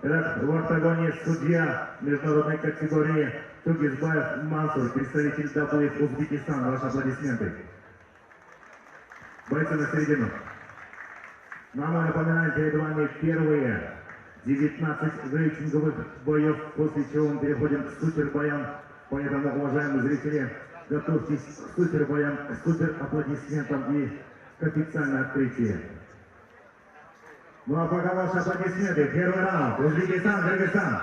Итак, в октагоне судья международной категории Тугизбаев Мансур, представитель WF Узбекистан. Ваши аплодисменты. Бойцы на середину. Нам напоминаем перед вами первые 19 рейтинговых боев, после чего мы переходим к супербоям. Поэтому, уважаемые зрители, готовьтесь к супербоям, к супер аплодисментам и к официальному открытию. Ну а пока ваши аплодисменты. Первый раунд. Узбекистан, Кыргызстан.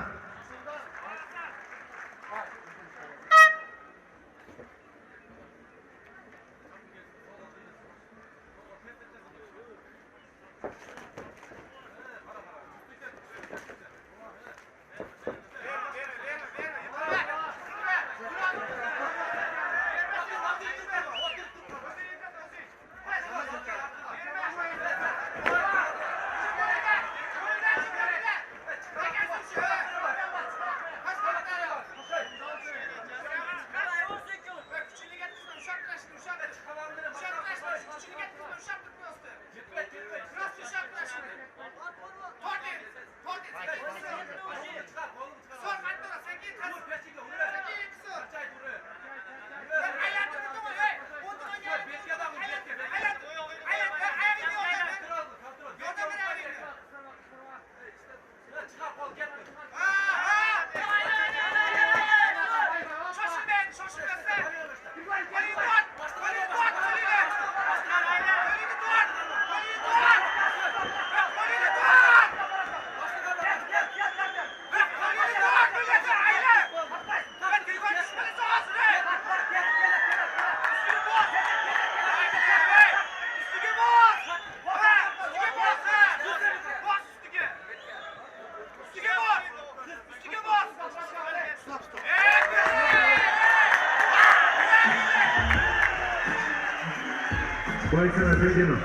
Бойцы на середину.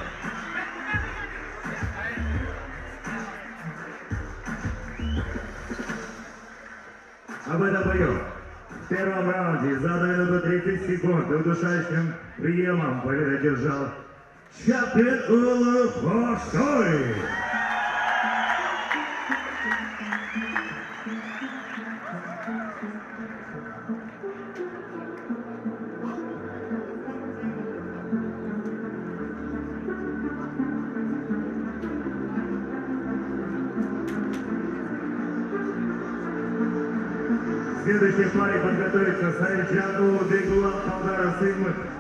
Об этом бою. В первом раунде за минуту 30 секунд удушающим приемом победу держал Чапин Баштой. Следующей паре подготовится Сайджану Беглан Халдара Сымов.